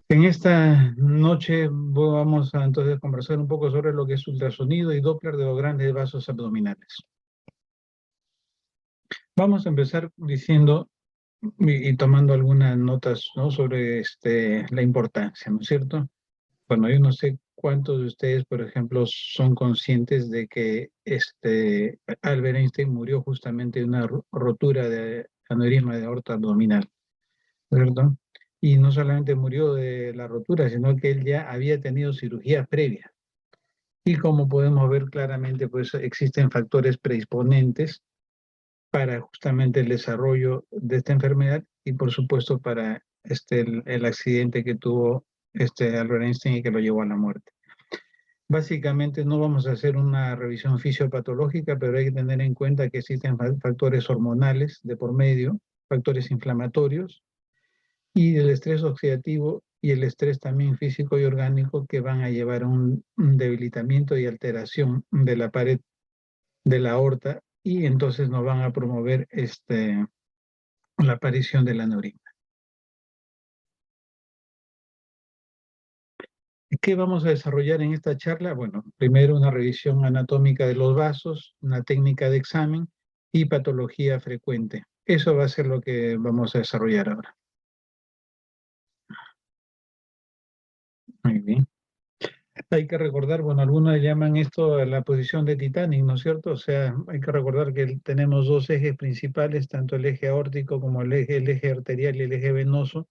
En esta noche vamos a entonces conversar un poco sobre lo que es ultrasonido y Doppler de los grandes vasos abdominales. Vamos a empezar diciendo y tomando algunas notas, ¿no? Sobre la importancia, ¿no es cierto? Bueno, yo no sé cuántos de ustedes, por ejemplo, son conscientes de que Albert Einstein murió justamente de una rotura de aneurisma de aorta abdominal, ¿cierto? Y no solamente murió de la rotura, sino que él ya había tenido cirugía previa. Y como podemos ver claramente, pues existen factores predisponentes para justamente el desarrollo de esta enfermedad y por supuesto para el accidente que tuvo Albert Einstein y que lo llevó a la muerte. Básicamente no vamos a hacer una revisión fisiopatológica, pero hay que tener en cuenta que existen factores hormonales de por medio, factores inflamatorios, y el estrés oxidativo y el estrés también físico y orgánico que van a llevar a un debilitamiento y alteración de la pared de la aorta y entonces nos van a promover la aparición del aneurisma. ¿Qué vamos a desarrollar en esta charla? Bueno, primero una revisión anatómica de los vasos, una técnica de examen y patología frecuente. Eso va a ser lo que vamos a desarrollar ahora. Muy bien. Hay que recordar, bueno, algunos llaman esto la posición de Titanic, ¿no es cierto? O sea, hay que recordar que tenemos dos ejes principales, tanto el eje aórtico como el eje arterial y el eje venoso,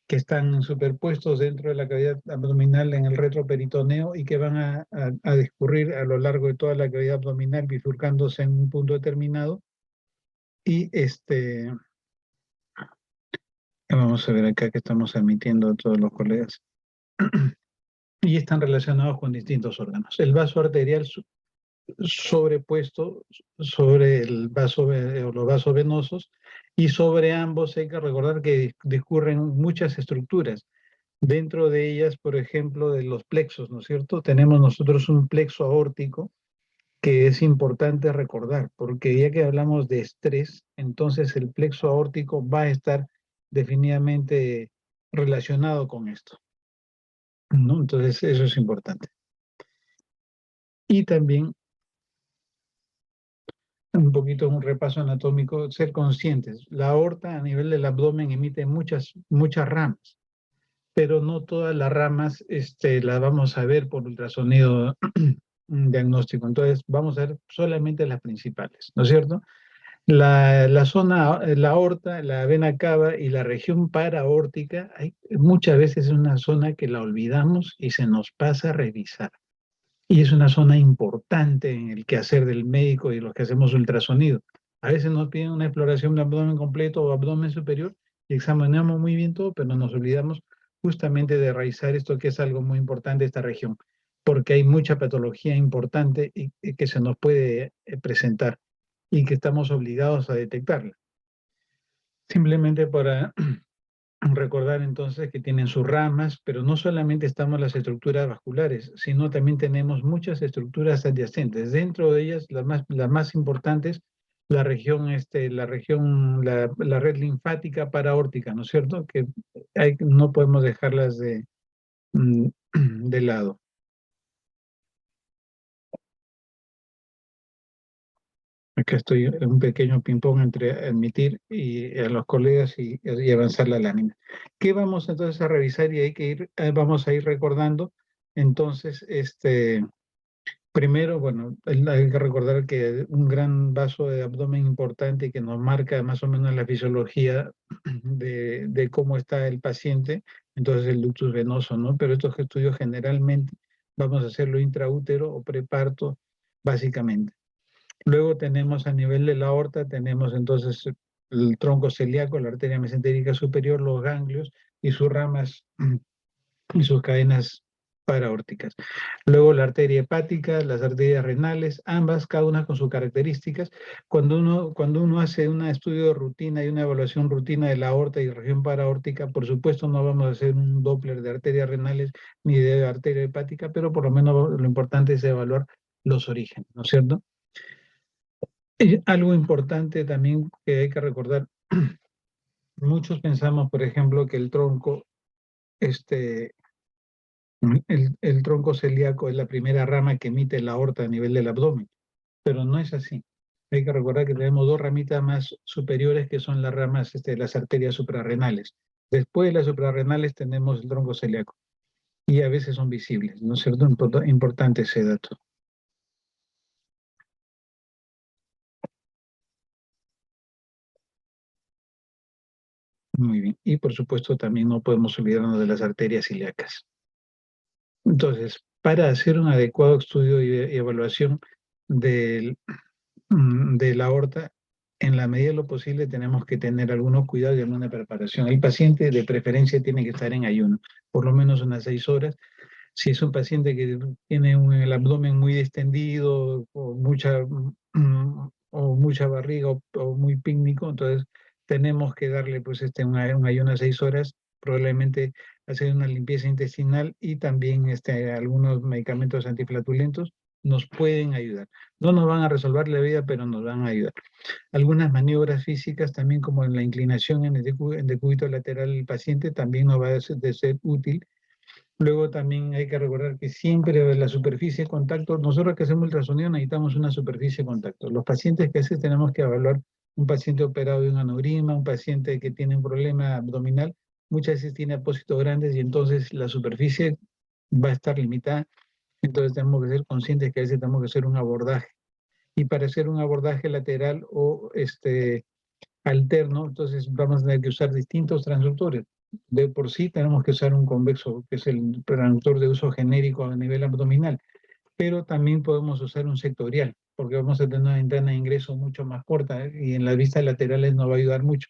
que están superpuestos dentro de la cavidad abdominal en el retroperitoneo y que van a discurrir a lo largo de toda la cavidad abdominal, bifurcándose en un punto determinado. Y vamos a ver acá que estamos admitiendo a todos los colegas. Y están relacionados con distintos órganos. El vaso arterial sobrepuesto sobre el vaso o los vasos venosos, y sobre ambos hay que recordar que discurren muchas estructuras. Dentro de ellas, por ejemplo, de los plexos, ¿no es cierto? Tenemos nosotros un plexo aórtico que es importante recordar, porque ya que hablamos de estrés, entonces el plexo aórtico va a estar definitivamente relacionado con esto, ¿no? Entonces eso es importante. Y también un poquito un repaso anatómico, ser conscientes. La aorta a nivel del abdomen emite muchas ramas, pero no todas las ramas las vamos a ver por ultrasonido diagnóstico. Entonces, vamos a ver solamente las principales, ¿no es cierto? La zona, la aorta, la vena cava y la región paraórtica, muchas veces es una zona que la olvidamos y se nos pasa a revisar. Y es una zona importante en el quehacer del médico y los que hacemos ultrasonido. A veces nos piden una exploración de abdomen completo o abdomen superior y examinamos muy bien todo, pero nos olvidamos justamente de revisar esto que es algo muy importante de esta región, porque hay mucha patología importante y que se nos puede presentar y que estamos obligados a detectarla. Simplemente para recordar entonces que tienen sus ramas, pero no solamente estamos las estructuras vasculares, sino también tenemos muchas estructuras adyacentes. Dentro de ellas, las más importantes, la red linfática paraórtica, ¿no es cierto? Que no podemos dejarlas de lado. Acá estoy en un pequeño ping-pong entre admitir y a los colegas y avanzar la lámina. ¿Qué vamos entonces a revisar? Y vamos a ir recordando. Entonces, primero, bueno, hay que recordar que un gran vaso de abdomen importante que nos marca más o menos la fisiología de cómo está el paciente, entonces el ductus venoso, ¿no? Pero estos estudios generalmente vamos a hacerlo intraútero o preparto, básicamente. Luego tenemos a nivel de la aorta, tenemos entonces el tronco celíaco, la arteria mesentérica superior, los ganglios y sus ramas y sus cadenas paraórticas. Luego la arteria hepática, las arterias renales, ambas, cada una con sus características. Cuando uno hace un estudio de rutina y una evaluación rutina de la aorta y región paraórtica, por supuesto no vamos a hacer un Doppler de arterias renales ni de arteria hepática, pero por lo menos lo importante es evaluar los orígenes, ¿no es cierto? Algo importante también que hay que recordar, muchos pensamos, por ejemplo, que el tronco el tronco celíaco es la primera rama que emite la aorta a nivel del abdomen, pero no es así. Hay que recordar que tenemos dos ramitas más superiores que son las ramas, las arterias suprarrenales. Después de las suprarrenales tenemos el tronco celíaco y a veces son visibles, ¿no es cierto? Importante ese dato. Muy bien. Y por supuesto también no podemos olvidarnos de las arterias ilíacas. Entonces, para hacer un adecuado estudio y evaluación del de la aorta, en la medida de lo posible tenemos que tener algunos cuidados y alguna preparación. El paciente de preferencia tiene que estar en ayuno, por lo menos unas 6 horas. Si es un paciente que tiene el abdomen muy extendido o mucha barriga o muy pícnico, entonces tenemos que darle pues un ayuno de 6 horas, probablemente hacer una limpieza intestinal y también algunos medicamentos antiflatulentos nos pueden ayudar. No nos van a resolver la vida, pero nos van a ayudar. Algunas maniobras físicas, también como en la inclinación en decúbito lateral del paciente, también nos va de ser útil. Luego también hay que recordar que siempre la superficie de contacto, nosotros que hacemos ultrasonido necesitamos una superficie de contacto. Los pacientes que haces tenemos que evaluar un paciente operado de un aneurisma, un paciente que tiene un problema abdominal, muchas veces tiene apósitos grandes y entonces la superficie va a estar limitada. Entonces tenemos que ser conscientes que a veces tenemos que hacer un abordaje. Y para hacer un abordaje lateral o alterno, entonces vamos a tener que usar distintos transductores. De por sí tenemos que usar un convexo, que es el transductor de uso genérico a nivel abdominal, pero también podemos usar un sectorial, porque vamos a tener una ventana de ingreso mucho más corta y en las vistas laterales nos va a ayudar mucho.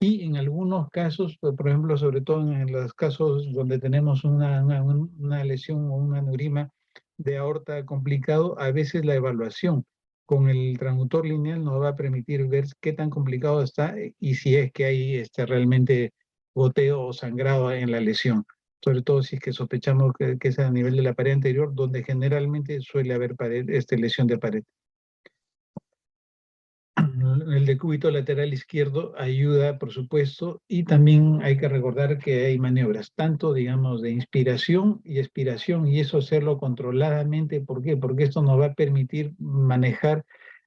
Y en algunos casos, por ejemplo, sobre todo en los casos donde tenemos una lesión o un aneurisma de aorta complicado, a veces la evaluación con el transductor lineal nos va a permitir ver qué tan complicado está y si es que hay realmente goteo o sangrado en la lesión. Sobre todo si es que sospechamos que es a nivel de la pared anterior, donde generalmente suele haber lesión de pared. El decúbito lateral izquierdo ayuda, por supuesto, y también hay que recordar que hay maniobras, tanto, digamos, de inspiración y expiración, y eso hacerlo controladamente. ¿Por qué? Porque esto nos va a permitir manejar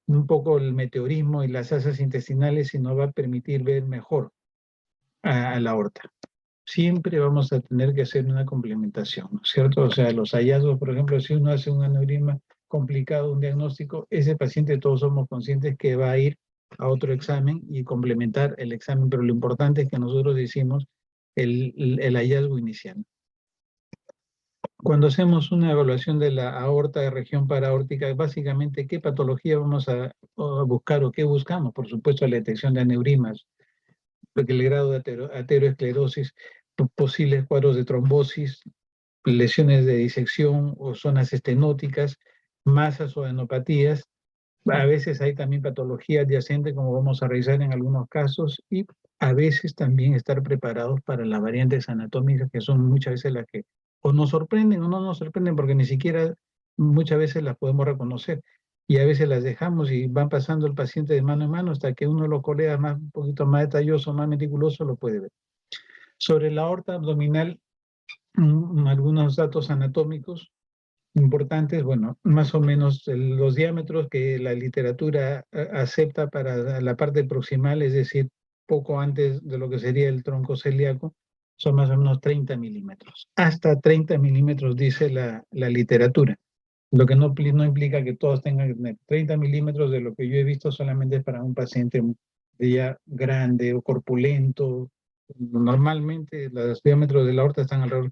un poco el meteorismo y las asas intestinales y nos va a permitir ver mejor a la aorta. Siempre vamos a tener que hacer una complementación, ¿no es cierto? O sea, los hallazgos, por ejemplo, si uno hace un aneurisma complicado, un diagnóstico, ese paciente todos somos conscientes que va a ir a otro examen y complementar el examen, pero lo importante es que nosotros hicimos el hallazgo inicial. Cuando hacemos una evaluación de la aorta de región paraórtica, básicamente, ¿qué patología vamos a buscar o qué buscamos? Por supuesto, la detección de aneurismas, porque el grado de ateroesclerosis, posibles cuadros de trombosis, lesiones de disección o zonas estenóticas, masas o adenopatías. A veces hay también patología adyacente, como vamos a revisar en algunos casos, y a veces también estar preparados para las variantes anatómicas, que son muchas veces las que o nos sorprenden o no nos sorprenden, porque ni siquiera muchas veces las podemos reconocer. Y a veces las dejamos y van pasando el paciente de mano en mano hasta que uno lo colea más, un poquito más detalloso, más meticuloso, lo puede ver. Sobre la aorta abdominal, algunos datos anatómicos importantes, bueno, más o menos los diámetros que la literatura acepta para la parte proximal, es decir, poco antes de lo que sería el tronco celíaco, son más o menos 30 milímetros. Hasta 30 milímetros dice la literatura. Lo que no implica que todos tengan que tener 30 milímetros. De lo que yo he visto solamente es para un paciente ya grande o corpulento. Normalmente los diámetros de la aorta están alrededor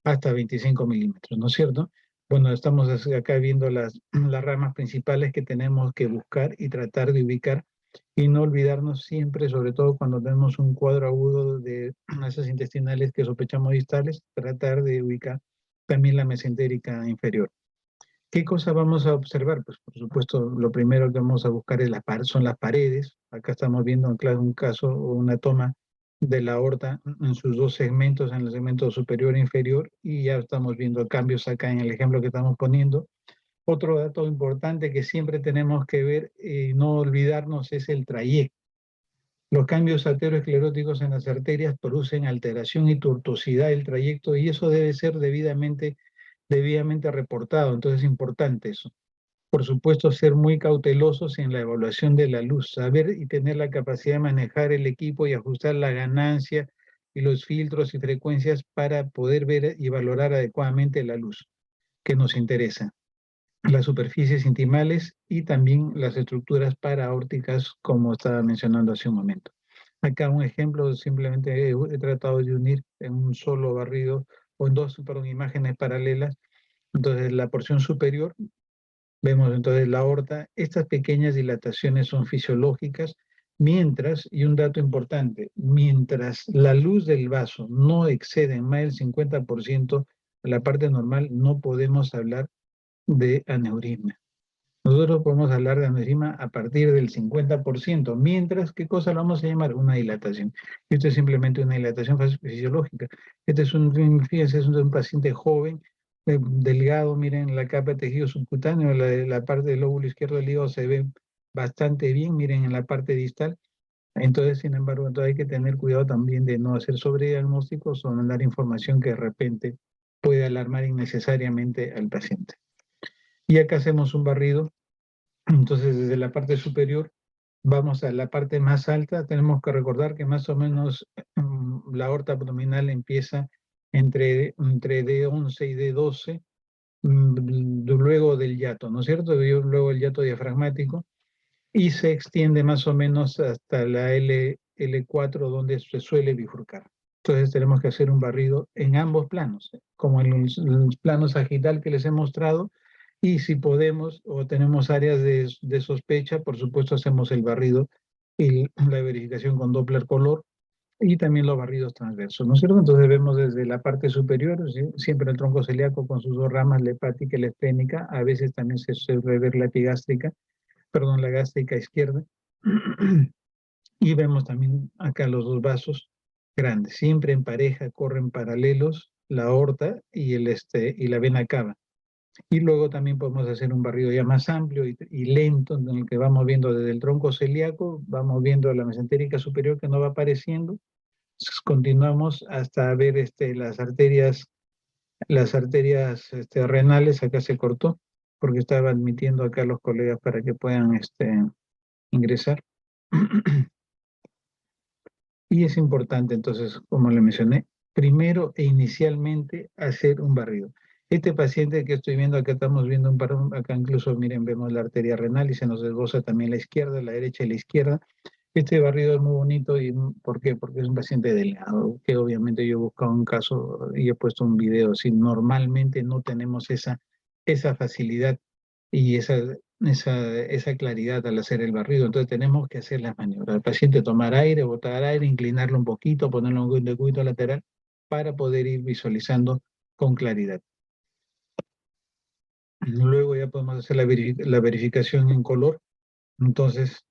hasta 25 milímetros, ¿no es cierto? Bueno, estamos acá viendo las ramas principales que tenemos que buscar y tratar de ubicar y no olvidarnos siempre, sobre todo cuando tenemos un cuadro agudo de masas intestinales que sospechamos distales, tratar de ubicar también la mesentérica inferior. ¿Qué cosa vamos a observar? Pues por supuesto, lo primero que vamos a buscar son las paredes. Acá estamos viendo claro, un caso o una toma de la aorta en sus dos segmentos, en el segmento superior e inferior, y ya estamos viendo cambios acá en el ejemplo que estamos poniendo. Otro dato importante que siempre tenemos que ver y no olvidarnos es el trayecto. Los cambios ateroscleróticos en las arterias producen alteración y tortuosidad del trayecto y eso debe ser debidamente reportado. Entonces es importante eso. Por supuesto, ser muy cautelosos en la evaluación de la luz, saber y tener la capacidad de manejar el equipo y ajustar la ganancia y los filtros y frecuencias para poder ver y valorar adecuadamente la luz que nos interesa, las superficies intimales y también las estructuras paraórticas, como estaba mencionando hace un momento. Acá un ejemplo, simplemente he tratado de unir en un solo barrido o en dos, perdón, imágenes paralelas. Entonces, la porción superior, vemos entonces la aorta. Estas pequeñas dilataciones son fisiológicas, mientras, y un dato importante, mientras la luz del vaso no excede más del 50% de la parte normal, no podemos hablar de aneurisma. Nosotros podemos hablar de aneurisma a partir del 50%, mientras, ¿qué cosa lo vamos a llamar? Una dilatación. Esto es simplemente una dilatación fisiológica. Este es fíjense, es un paciente joven, delgado, miren la capa de tejido subcutáneo, la parte del lóbulo izquierdo del hígado se ve bastante bien, miren en la parte distal. Entonces, sin embargo, entonces hay que tener cuidado también de no hacer sobrediagnósticos o mandar información que de repente puede alarmar innecesariamente al paciente. Y acá hacemos un barrido. Entonces, desde la parte superior vamos a la parte más alta. Tenemos que recordar que más o menos la aorta abdominal empieza entre D11 y D12, luego del hiato, ¿no es cierto? Luego el hiato diafragmático, y se extiende más o menos hasta la L4, donde se suele bifurcar. Entonces tenemos que hacer un barrido en ambos planos, como en los plano sagital que les he mostrado, y si podemos o tenemos áreas de sospecha, por supuesto hacemos el barrido y la verificación con Doppler color y también los barridos transversos, ¿no es cierto? Entonces vemos desde la parte superior, ¿sí? Siempre el tronco celíaco con sus dos ramas, la hepática y la esplénica, a veces también se suele ver la epigástrica, perdón, la gástrica izquierda. Y vemos también acá los dos vasos grandes, siempre en pareja, corren paralelos, la aorta y la vena cava. Y luego también podemos hacer un barrido ya más amplio y lento, en el que vamos viendo desde el tronco celíaco, vamos viendo la mesentérica superior que no va apareciendo, continuamos hasta ver las arterias renales. Acá se cortó, porque estaba admitiendo acá a los colegas para que puedan ingresar. Y es importante, entonces, como le mencioné, primero e inicialmente hacer un barrido. Este paciente que estoy viendo, acá estamos viendo un par, acá incluso, miren, vemos la arteria renal y se nos desbosa también la izquierda, la derecha y la izquierda. Este barrido es muy bonito. ¿Y por qué? Porque es un paciente delgado, que obviamente yo he buscado un caso y he puesto un video. Si normalmente no tenemos esa facilidad y esa claridad al hacer el barrido, entonces tenemos que hacer las maniobras. El paciente tomar aire, botar aire, inclinarlo un poquito, ponerlo en un cúbito lateral para poder ir visualizando con claridad. Luego ya podemos hacer la verificación en color. Entonces,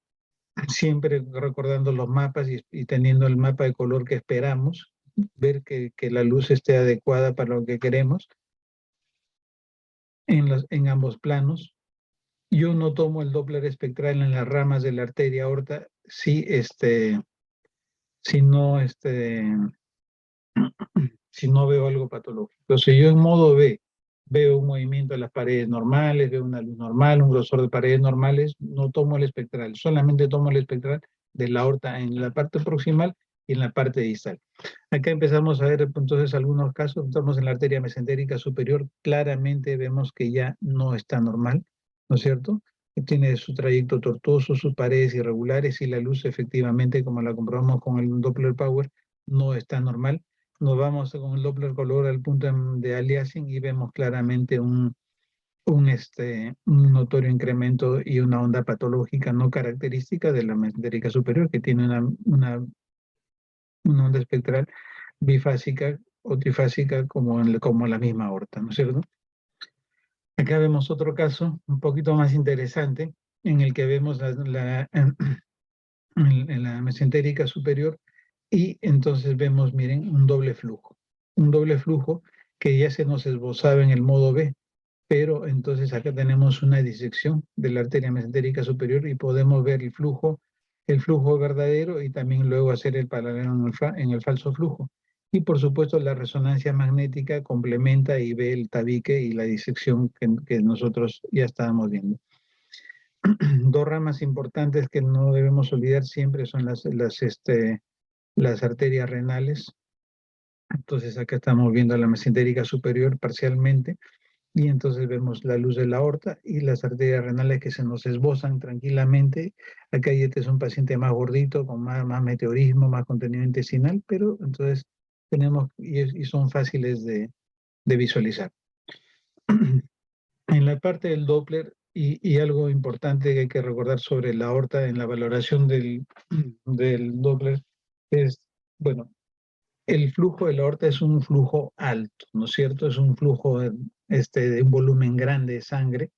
siempre recordando los mapas y teniendo el mapa de color que esperamos, ver que la luz esté adecuada para lo que queremos en ambos planos. Yo no tomo el Doppler espectral en las ramas de la arteria aorta si no, si no veo algo patológico. Si yo en modo B veo un movimiento de las paredes normales, veo una luz normal, un grosor de paredes normales, no tomo el espectral, solamente tomo el espectral de la aorta en la parte proximal y en la parte distal. Acá empezamos a ver entonces algunos casos. Estamos en la arteria mesentérica superior, claramente vemos que ya no está normal, ¿no es cierto? Que tiene su trayecto tortuoso, sus paredes irregulares, y la luz efectivamente, como la comprobamos con el Doppler Power, no está normal. Nos vamos con el Doppler color al punto de aliasing y vemos claramente un notorio incremento y una onda patológica no característica de la mesentérica superior, que tiene una onda espectral bifásica o trifásica como la misma aorta, ¿no es cierto? Acá vemos otro caso un poquito más interesante, en el que vemos en la mesentérica superior, y entonces vemos, miren, un doble flujo que ya se nos esbozaba en el modo B, pero entonces acá tenemos una disección de la arteria mesentérica superior y podemos ver el flujo el flujo verdadero y también luego hacer el paralelo en el falso flujo. Y por supuesto la resonancia magnética complementa y ve el tabique y la disección que nosotros ya estábamos viendo. Dos ramas importantes que no debemos olvidar siempre son las arterias renales. Entonces acá estamos viendo la mesentérica superior parcialmente y entonces vemos la luz de la aorta y las arterias renales que se nos esbozan tranquilamente. Acá este es un paciente más gordito, con más meteorismo, más contenido intestinal, pero entonces tenemos, y son fáciles de visualizar. En la parte del Doppler, y algo importante que hay que recordar sobre la aorta en la valoración del Doppler, es, bueno, el flujo de la aorta es un flujo alto, ¿no es cierto? Es un flujo de un volumen grande de sangre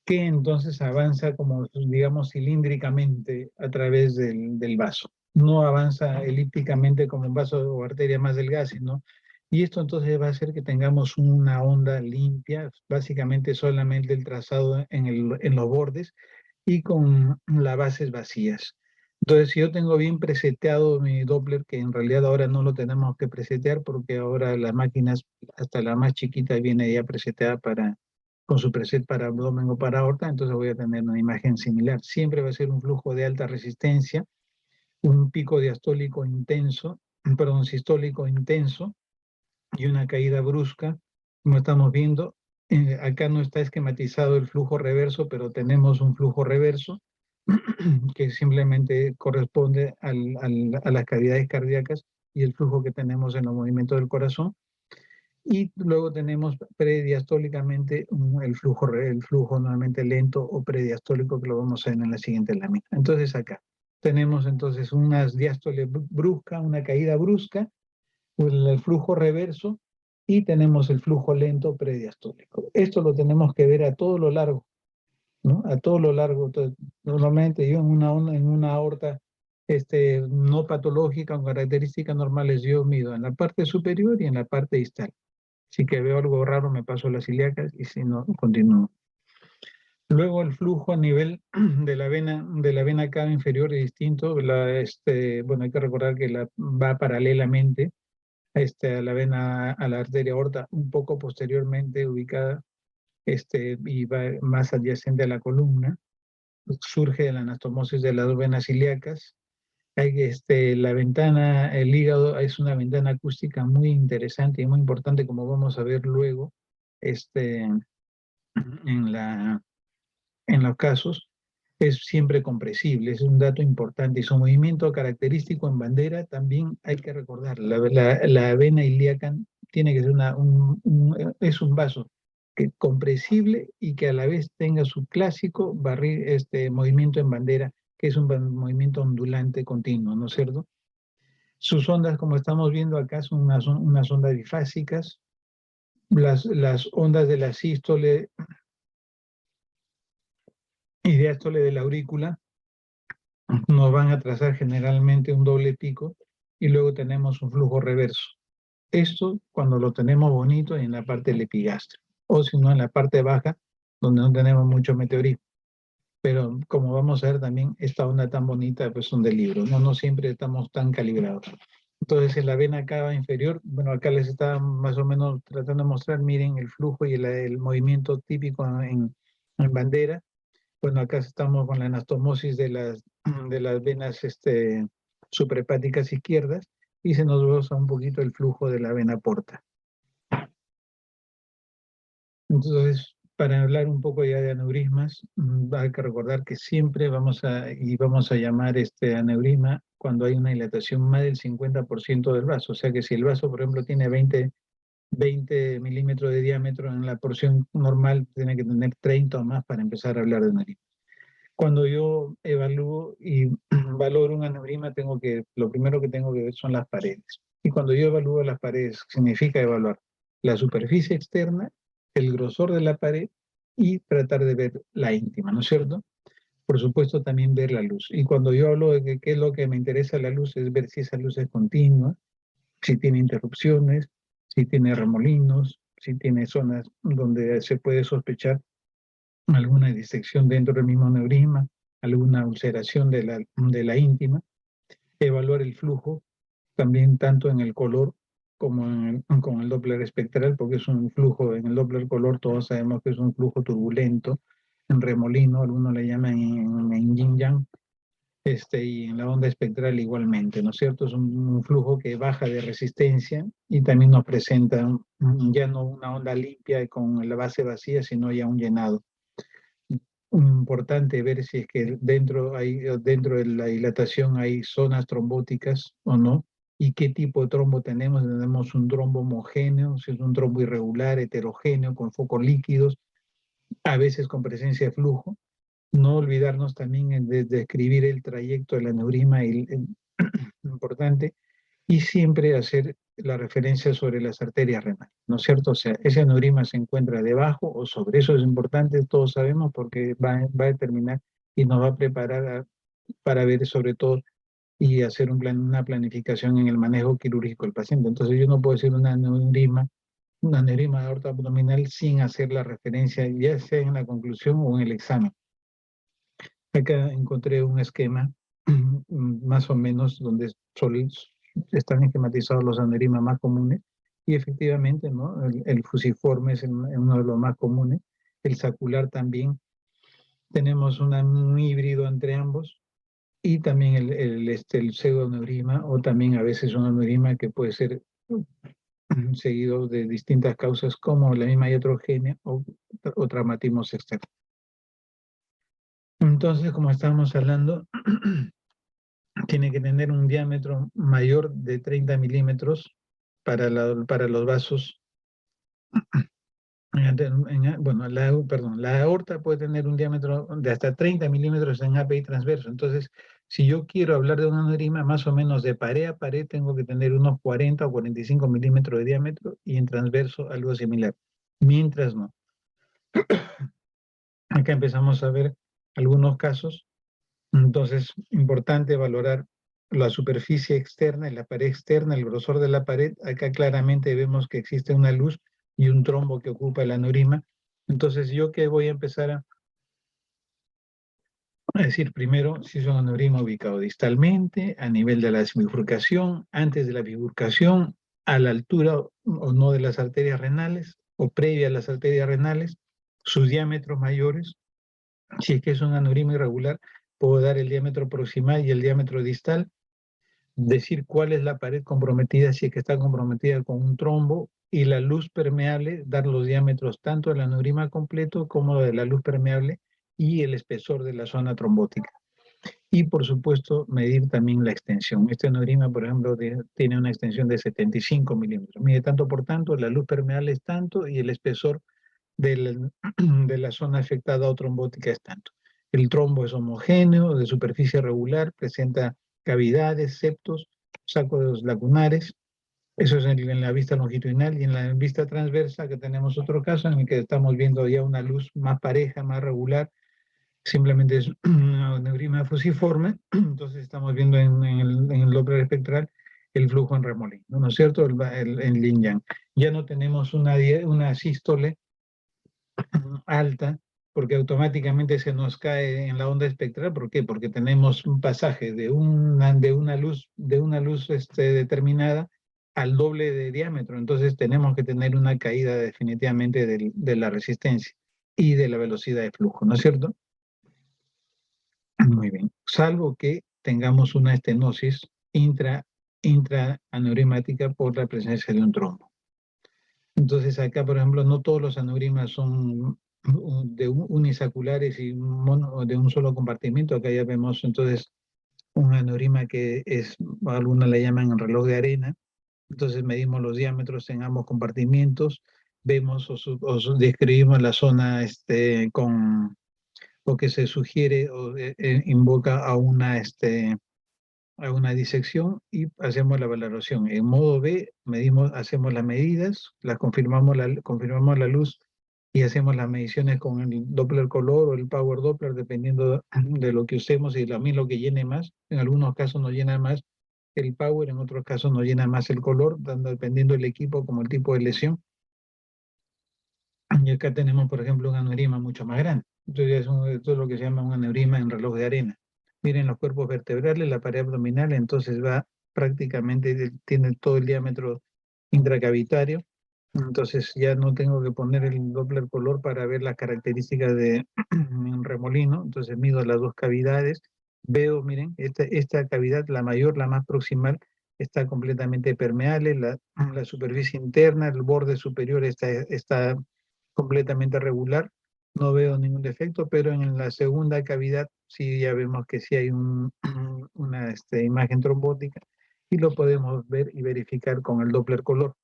que entonces avanza como, digamos, cilíndricamente a través del vaso. No avanza elípticamente como un vaso o arteria más delgada, sino... Y esto entonces va a hacer que tengamos una onda limpia, básicamente solamente el trazado en los bordes y con las bases vacías. Entonces, si yo tengo bien preseteado mi Doppler, que en realidad ahora no lo tenemos que presetear porque ahora las máquinas, hasta la más chiquita, viene ya preseteada con su preset para abdomen o para aorta, entonces voy a tener una imagen similar. Siempre va a ser un flujo de alta resistencia, un pico diastólico intenso, perdón, sistólico intenso y una caída brusca, como estamos viendo. Acá no está esquematizado el flujo reverso, pero tenemos un flujo reverso que simplemente corresponde a las cavidades cardíacas y el flujo que tenemos en los movimientos del corazón. Y luego tenemos prediastólicamente el flujo nuevamente lento o prediastólico, que lo vamos a ver en la siguiente lámina. Entonces acá tenemos entonces una diástole brusca, una caída brusca, el flujo reverso y tenemos el flujo lento prediastólico. Esto lo tenemos que ver a todo lo largo, ¿no? A todo lo largo. Entonces, normalmente yo en una aorta no patológica, con características normales, yo mido en la parte superior y en la parte distal. Si que veo algo raro, me paso las ilíacas y si no, continúo. Luego el flujo a nivel de la vena cava inferior es distinto. Bueno, hay que recordar que va paralelamente a la vena, a la arteria aorta, un poco posteriormente ubicada, y va más adyacente a la columna. Surge de la anastomosis de las dos venas ilíacas. La ventana, el hígado es una ventana acústica muy interesante y muy importante, como vamos a ver luego en, en los casos. Es siempre compresible, es un dato importante. Y su movimiento característico en bandera también hay que recordar. La vena ilíaca tiene que ser es un vaso compresible y que a la vez tenga su clásico movimiento en bandera, que es un movimiento ondulante continuo, ¿no es cierto? Sus ondas, como estamos viendo acá, son unas ondas bifásicas. Las ondas de la sístole y diástole de la aurícula nos van a trazar generalmente un doble pico y luego tenemos un flujo reverso. Esto cuando lo tenemos bonito en la parte del epigastrio, o si no en la parte baja, donde no tenemos mucho meteorismo. Pero como vamos a ver también, esta onda tan bonita pues son de libro, no siempre estamos tan calibrados. Entonces en la vena cava inferior, bueno, acá les estaba más o menos tratando de mostrar, miren el flujo y el movimiento típico en bandera. Bueno, acá estamos con la anastomosis de las venas suprahepáticas izquierdas y se nos goza un poquito el flujo de la vena porta. Entonces, para hablar un poco ya de aneurismas, hay que recordar que siempre vamos a llamar aneurisma cuando hay una dilatación más del 50% del vaso. O sea que si el vaso, por ejemplo, tiene 20 milímetros de diámetro, en la porción normal tiene que tener 30 o más para empezar a hablar de aneurisma. Cuando yo evalúo y valoro un aneurisma, lo primero que tengo que ver son las paredes. Y cuando yo evalúo las paredes, significa evaluar la superficie externa, el grosor de la pared y tratar de ver la íntima, ¿no es cierto? Por supuesto, también ver la luz. Y cuando yo hablo de qué es lo que me interesa la luz, es ver si esa luz es continua, si tiene interrupciones, si tiene remolinos, si tiene zonas donde se puede sospechar alguna disección dentro del mismo aneurisma, alguna ulceración de la íntima, evaluar el flujo, también tanto en el color como con el Doppler espectral, porque es un flujo, en el Doppler color todos sabemos que es un flujo turbulento, en remolino, algunos le llaman en yin-yang, y en la onda espectral igualmente, ¿no es cierto? Es un flujo que baja de resistencia y también nos presenta ya no una onda limpia con la base vacía, sino ya un llenado. Importante ver si es que dentro de la dilatación hay zonas trombóticas o no, y qué tipo de trombo tenemos. Tenemos un trombo homogéneo, si es un trombo irregular, heterogéneo, con focos líquidos, a veces con presencia de flujo. No olvidarnos también de describir el trayecto del aneurisma, importante, y siempre hacer la referencia sobre las arterias renales, ¿no es cierto? O sea, ese aneurisma se encuentra debajo o sobre, eso es importante, todos sabemos, porque va a determinar y nos va a preparar para ver sobre todo y hacer una planificación en el manejo quirúrgico del paciente. Entonces yo no puedo decir un aneurisma de aorta abdominal sin hacer la referencia, ya sea en la conclusión o en el examen. Acá encontré un esquema más o menos donde están esquematizados los aneurismas más comunes y efectivamente, ¿no? El fusiforme es uno de los más comunes, el sacular también. Tenemos un híbrido entre ambos y también el pseudoaneurisma, o también a veces un aneurisma que puede ser seguido de distintas causas como la misma iatrogenia o traumatismos externos. Entonces, como estábamos hablando, tiene que tener un diámetro mayor de 30 milímetros para los vasos. Bueno, la aorta puede tener un diámetro de hasta 30 milímetros en API transverso. Entonces, si yo quiero hablar de un aneurisma, más o menos de pared a pared, tengo que tener unos 40 o 45 milímetros de diámetro y en transverso algo similar. Mientras no. Acá empezamos a ver algunos casos. Entonces, importante valorar la superficie externa y la pared externa, el grosor de la pared. Acá claramente vemos que existe una luz y un trombo que ocupa el aneurisma. Entonces, yo que voy a empezar a decir primero si es un aneurisma ubicado distalmente, a nivel de la bifurcación, antes de la bifurcación, a la altura o no de las arterias renales, o previa a las arterias renales, sus diámetros mayores. Si es que es un aneurisma irregular, puedo dar el diámetro proximal y el diámetro distal, decir cuál es la pared comprometida, si es que está comprometida con un trombo, y la luz permeable, dar los diámetros tanto del aneurisma completo como de la luz permeable y el espesor de la zona trombótica. Y por supuesto, medir también la extensión. Este aneurisma, por ejemplo, tiene una extensión de 75 milímetros. Mide tanto por tanto, la luz permeable es tanto y el espesor de la zona afectada o trombótica es tanto. El trombo es homogéneo, de superficie regular, presenta cavidades, septos, sacos lacunares. Eso es en la vista longitudinal, y en la vista transversa, que tenemos otro caso en el que estamos viendo ya una luz más pareja, más regular, simplemente es una aneurisma fusiforme. Entonces estamos viendo en el Doppler espectral el flujo en remolino, ¿no es cierto? En yin yang. Ya no tenemos una sístole alta, porque automáticamente se nos cae en la onda espectral. ¿Por qué? Porque tenemos un pasaje de una luz determinada al doble de diámetro. Entonces tenemos que tener una caída definitivamente de la resistencia y de la velocidad de flujo, ¿no es cierto? Muy bien. Salvo que tengamos una estenosis intraaneurismática por la presencia de un trombo. Entonces acá, por ejemplo, no todos los aneurismas son unisaculares y de un solo compartimento. Acá ya vemos entonces un aneurisma que algunos le llaman el reloj de arena. Entonces medimos los diámetros en ambos compartimientos, vemos o describimos la zona o que se sugiere o invoca a una disección, y hacemos la valoración. En modo B, hacemos las medidas, confirmamos la luz y hacemos las mediciones con el Doppler color o el Power Doppler, dependiendo de lo que usemos y a mí lo que llene más. En algunos casos nos llena más el Power, en otros casos nos llena más el color, dependiendo del equipo como el tipo de lesión. Y acá tenemos, por ejemplo, un aneurisma mucho más grande. Entonces ya esto es lo que se llama un aneurisma en reloj de arena. Miren los cuerpos vertebrales, la pared abdominal, entonces va prácticamente, tiene todo el diámetro intracavitario. Entonces ya no tengo que poner el Doppler color para ver las características de un remolino. Entonces mido las dos cavidades. Veo, miren, esta cavidad, la mayor, la más proximal, está completamente permeable. La superficie interna, el borde superior está completamente regular. No veo ningún defecto, pero en la segunda cavidad sí ya vemos que sí hay una imagen trombótica y lo podemos ver y verificar con el Doppler color.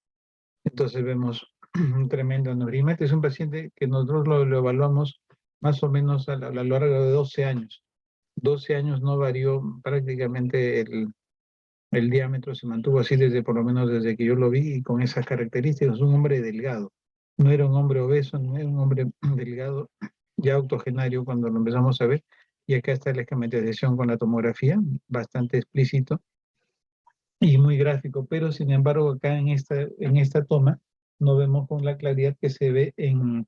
Entonces vemos un tremendo aneurisma. Este es un paciente que nosotros lo evaluamos más o menos a lo largo de 12 años. 12 años no varió prácticamente el diámetro, se mantuvo así desde por lo menos desde que yo lo vi y con esas características. Un hombre delgado. No era un hombre obeso, no era un hombre delgado, ya octogenario cuando lo empezamos a ver. Y acá está la esquematización con la tomografía, bastante explícito y muy gráfico, pero sin embargo acá en esta toma no vemos con la claridad que se ve en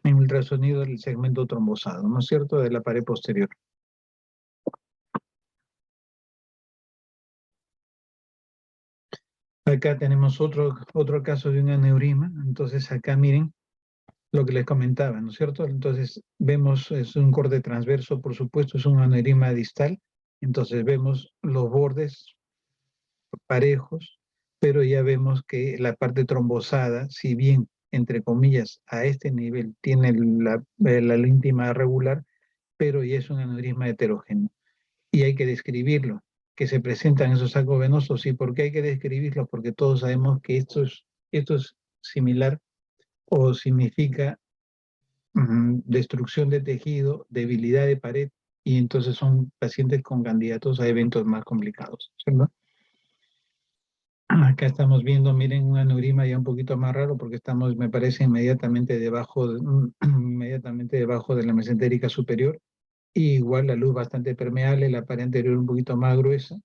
ultrasonido del segmento trombosado, ¿no es cierto?, de la pared posterior. Acá tenemos otro caso de un aneurisma, entonces acá miren lo que les comentaba, ¿no es cierto? Entonces vemos, es un corte transverso, por supuesto, es un aneurisma distal, entonces vemos los bordes parejos, pero ya vemos que la parte trombosada, si bien, entre comillas, a este nivel tiene la íntima regular, pero ya es un aneurisma heterogéneo. Y hay que describirlo, que se presentan esos sacos venosos. ¿Y por qué hay que describirlo? Porque todos sabemos que esto es similar o significa destrucción de tejido, debilidad de pared, y entonces son pacientes con candidatos a eventos más complicados, ¿cierto? Acá estamos viendo, miren, un aneurisma ya un poquito más raro porque estamos, me parece, inmediatamente debajo de la mesentérica superior. Y igual la luz bastante permeable, la pared anterior un poquito más gruesa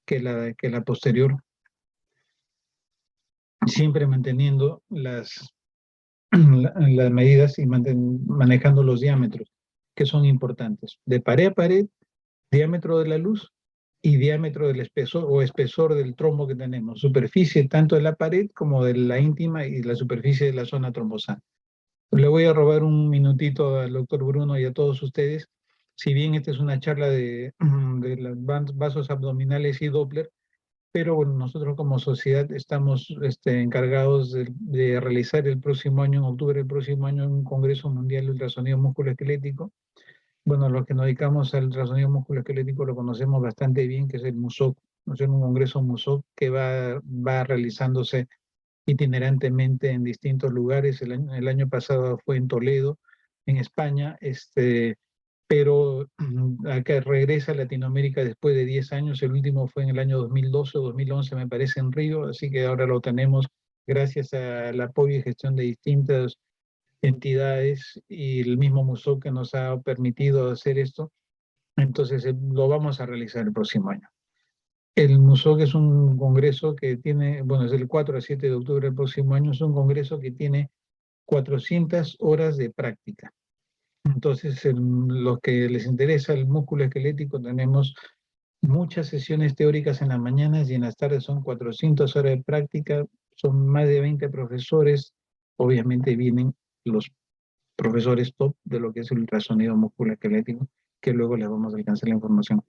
que la posterior, siempre manteniendo las medidas y manejando los diámetros, que son importantes. De pared a pared, diámetro de la luz y diámetro del espesor o espesor del trombo que tenemos, superficie tanto de la pared como de la íntima y la superficie de la zona trombosal. Le voy a robar un minutito al doctor Bruno y a todos ustedes. Si bien esta es una charla de los vasos abdominales y Doppler, pero bueno, nosotros como sociedad estamos encargados de realizar el próximo año, en octubre del próximo año, un Congreso Mundial de Ultrasonido Musculoesquelético. Bueno, los que nos dedicamos al ultrasonido musculoesquelético lo conocemos bastante bien, que es el MUSOC, ¿no? Es un congreso MUSOC que va realizándose itinerantemente en distintos lugares. El año pasado fue en Toledo, en España, pero acá regresa a Latinoamérica después de 10 años. El último fue en el año 2012 o 2011, me parece, en Río, así que ahora lo tenemos gracias al apoyo y gestión de distintas entidades y el mismo museo que nos ha permitido hacer esto. Entonces lo vamos a realizar el próximo año. El MUSOC es un congreso que tiene, bueno, es del 4 al 7 de octubre del próximo año, es un congreso que tiene 400 horas de práctica. Entonces, los que les interesa el músculo esquelético, tenemos muchas sesiones teóricas en las mañanas y en las tardes son 400 horas de práctica, son más de 20 profesores, obviamente vienen los profesores top de lo que es el ultrasonido musculoesquelético, que luego les vamos a alcanzar la información.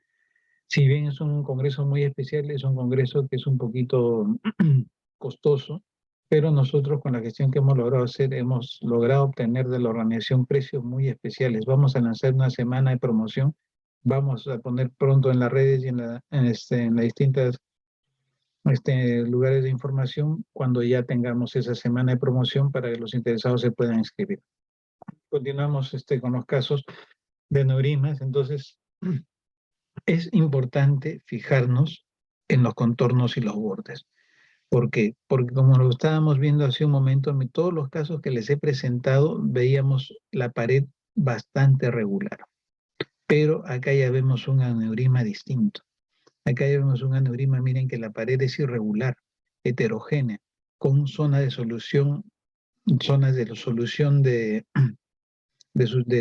Si bien es un congreso muy especial, es un congreso que es un poquito costoso, pero nosotros con la gestión que hemos logrado hacer, hemos logrado obtener de la organización precios muy especiales. Vamos a lanzar una semana de promoción, vamos a poner pronto en las redes y en las distintas lugares de información cuando ya tengamos esa semana de promoción para que los interesados se puedan inscribir. Continuamos con los casos de aneurismas, entonces es importante fijarnos en los contornos y los bordes. ¿Por qué? Porque como lo estábamos viendo hace un momento, en todos los casos que les he presentado, veíamos la pared bastante regular. Pero acá ya vemos un aneurisma distinto. Acá ya vemos un aneurisma, miren que la pared es irregular, heterogénea, con zonas de solución de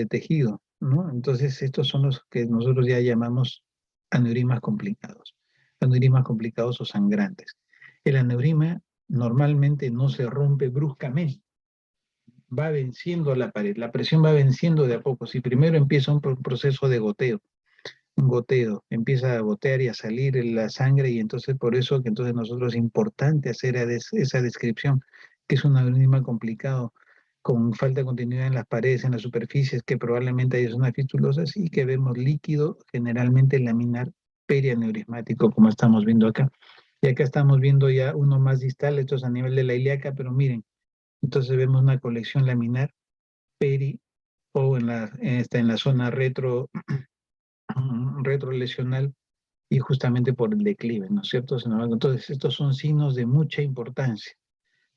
tejido. ¿no? Entonces, estos son los que nosotros ya llamamos aneurismas complicados. Aneurismas complicados o sangrantes. El aneurisma normalmente no se rompe bruscamente, va venciendo la pared, la presión va venciendo de a poco. Si primero empieza un proceso de goteo, un goteo, empieza a gotear y a salir la sangre, y entonces por eso que entonces nosotros es importante hacer esa descripción, que es un aneurisma complicado, con falta de continuidad en las paredes, en las superficies, que probablemente hay zonas fistulosas y que vemos líquido, generalmente laminar perianeurismático, como estamos viendo acá. Y acá estamos viendo ya uno más distal, esto es a nivel de la ilíaca, pero miren, entonces vemos una colección laminar peri o en la zona retrolesional y justamente por el declive, ¿no es cierto? Entonces, estos son signos de mucha importancia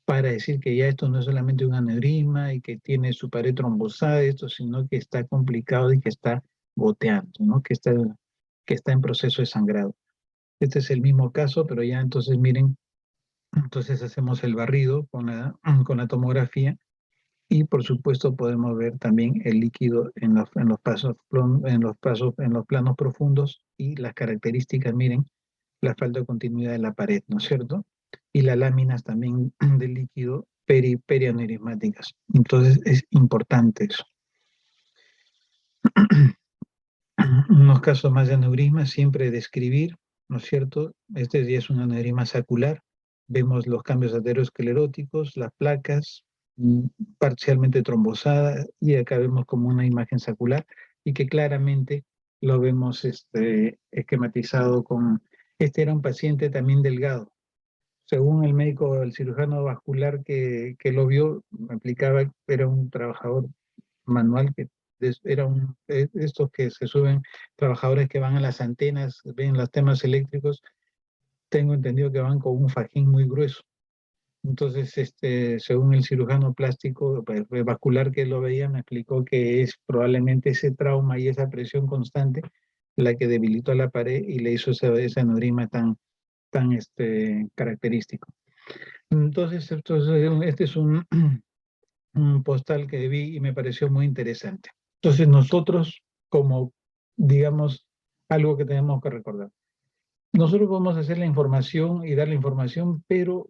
para decir que ya esto no es solamente un aneurisma y que tiene su pared trombosada, esto, sino que está complicado y que está goteando, ¿no? Que está en proceso de sangrado. Este es el mismo caso, pero ya entonces miren, entonces hacemos el barrido con la tomografía. Y por supuesto podemos ver también el líquido en los planos profundos y las características, miren, la falta de continuidad de la pared, ¿no es cierto? Y las láminas también del líquido perianeurismáticas. Entonces es importante eso. Unos casos más de aneurisma, siempre describir, ¿no es cierto? Este ya es un aneurisma sacular. Vemos los cambios ateroscleróticos, las placas mm, parcialmente trombosadas, y acá vemos como una imagen sacular y que claramente lo vemos esquematizado con... Este era un paciente también delgado. Según el médico, el cirujano vascular que lo vio, me explicaba que era un trabajador manual, que estos que se suben, trabajadores que van a las antenas, ven los temas eléctricos, tengo entendido que van con un fajín muy grueso. Entonces, según el cirujano plástico vascular que lo veía, me explicó que es probablemente ese trauma y esa presión constante la que debilitó la pared y le hizo ese aneurisma tan característico. Entonces, este es un postal que vi y me pareció muy interesante. Entonces nosotros, como, digamos, algo que tenemos que recordar, nosotros podemos hacer la información y dar la información, pero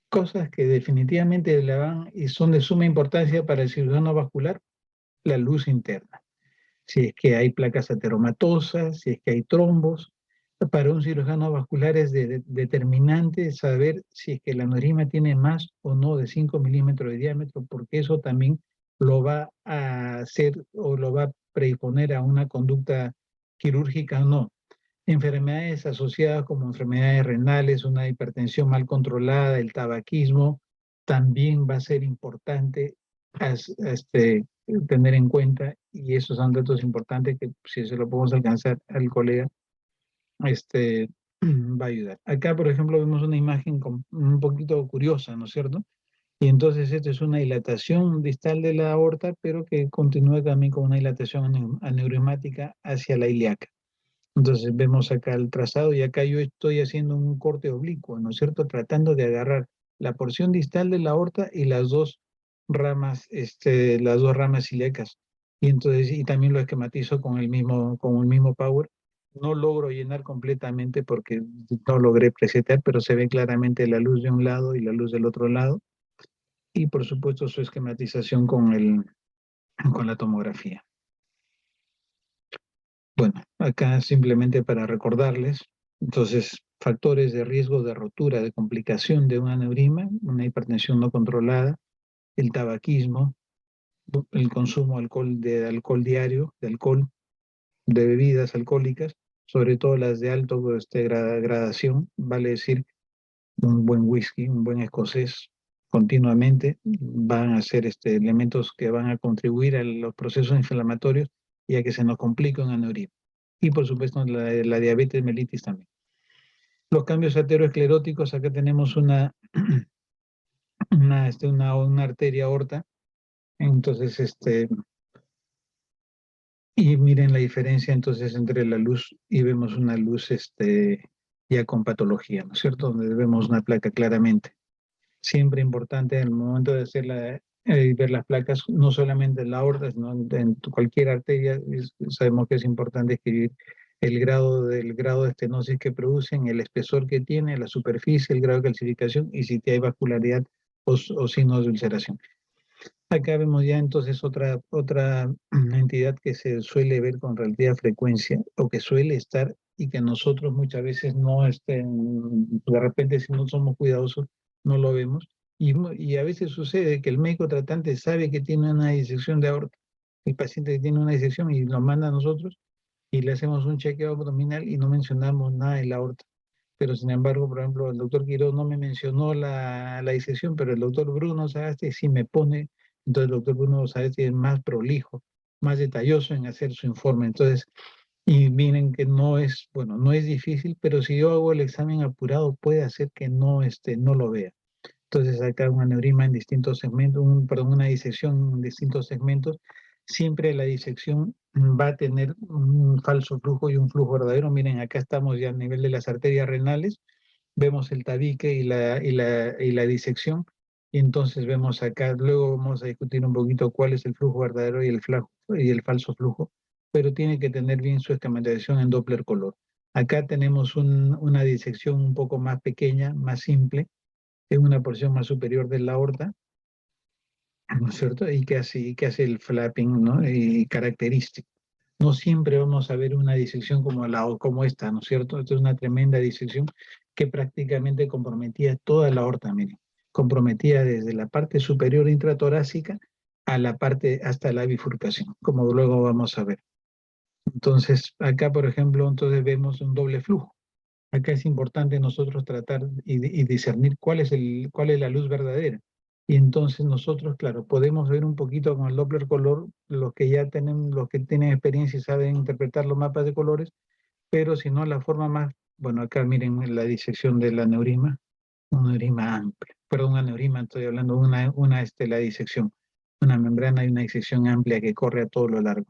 cosas que definitivamente le van y son de suma importancia para el cirujano vascular, la luz interna. Si es que hay placas ateromatosas, si es que hay trombos. Para un cirujano vascular es determinante saber si es que el aneurisma tiene más o no de 5 milímetros de diámetro, porque eso también lo va a hacer o lo va a predisponer a una conducta quirúrgica o no. Enfermedades asociadas como enfermedades renales, una hipertensión mal controlada, el tabaquismo, también va a ser importante tener en cuenta, y esos son datos importantes que si se lo podemos alcanzar al colega, va a ayudar. Acá, por ejemplo, vemos una imagen un poquito curiosa, ¿no es cierto? Y entonces esto es una dilatación distal de la aorta, pero que continúa también con una dilatación aneurismática hacia la ilíaca. Entonces vemos acá el trazado y acá yo estoy haciendo un corte oblicuo, ¿no es cierto? Tratando de agarrar la porción distal de la aorta y las dos ramas ilíacas. Y entonces, y también lo esquematizo con el mismo power. No logro llenar completamente porque no logré presetear, pero se ve claramente la luz de un lado y la luz del otro lado. Y por supuesto su esquematización con la tomografía. Bueno, acá simplemente para recordarles, entonces, factores de riesgo de rotura, de complicación de un aneurisma, una hipertensión no controlada, el tabaquismo, el consumo de alcohol diario, de bebidas alcohólicas, sobre todo las de alto gradación, vale decir, un buen whisky, un buen escocés, continuamente, van a ser elementos que van a contribuir a los procesos inflamatorios y a que se nos complique un aneurisma. Y por supuesto la diabetes mellitus también. Los cambios ateroscleróticos, acá tenemos una arteria aorta, entonces, y miren la diferencia entonces entre la luz y vemos una luz ya con patología, ¿no es cierto? Donde vemos una placa claramente. Siempre importante en el momento de hacer ver las placas, no solamente en la aorta, sino en cualquier arteria. Sabemos que es importante escribir el grado de estenosis que producen, el espesor que tiene, la superficie, el grado de calcificación y si hay vascularidad o signos de ulceración. Acá vemos ya entonces otra entidad que se suele ver con relativa frecuencia o que suele estar y que nosotros muchas veces no de repente si no somos cuidadosos no lo vemos. Y a veces sucede que el médico tratante sabe que tiene una disección de aorta, el paciente que tiene una disección y lo manda a nosotros y le hacemos un chequeo abdominal y no mencionamos nada de la aorta. Pero sin embargo, por ejemplo, el doctor Quiroz no me mencionó la disección, pero el doctor Bruno Sagasti sí me pone. Entonces el doctor Bruno Sagasti es más prolijo, más detalloso en hacer su informe. Entonces, y miren que no es, bueno, no es difícil, pero si yo hago el examen apurado, puede hacer que no lo vea. Entonces, acá un aneurisma en distintos segmentos, perdón, una disección en distintos segmentos, siempre la disección va a tener un falso flujo y un flujo verdadero. Miren, acá estamos ya a nivel de las arterias renales, vemos el tabique y la disección, y entonces vemos acá, luego vamos a discutir un poquito cuál es el flujo verdadero y el falso flujo, pero tiene que tener bien su esquematización en Doppler color. Acá tenemos una disección un poco más pequeña, más simple, en una porción más superior de la aorta, ¿no es cierto? Y que hace el flapping, ¿no? Y característico. No siempre vamos a ver una disección como esta, ¿no es cierto? Esta es una tremenda disección que prácticamente comprometía toda la aorta, miren. Comprometía desde la parte superior intratorácica a la parte hasta la bifurcación, como luego vamos a ver. Entonces, acá, por ejemplo, entonces vemos un doble flujo. Acá es importante nosotros tratar y discernir cuál es la luz verdadera. Y entonces nosotros, claro, podemos ver un poquito con el Doppler color, los que tienen experiencia y saben interpretar los mapas de colores, pero si no, la forma más, bueno, acá miren la disección del aneurisma, un aneurisma amplio, perdón, un aneurisma, estoy hablando de la disección, una membrana y una disección amplia que corre a todo lo largo.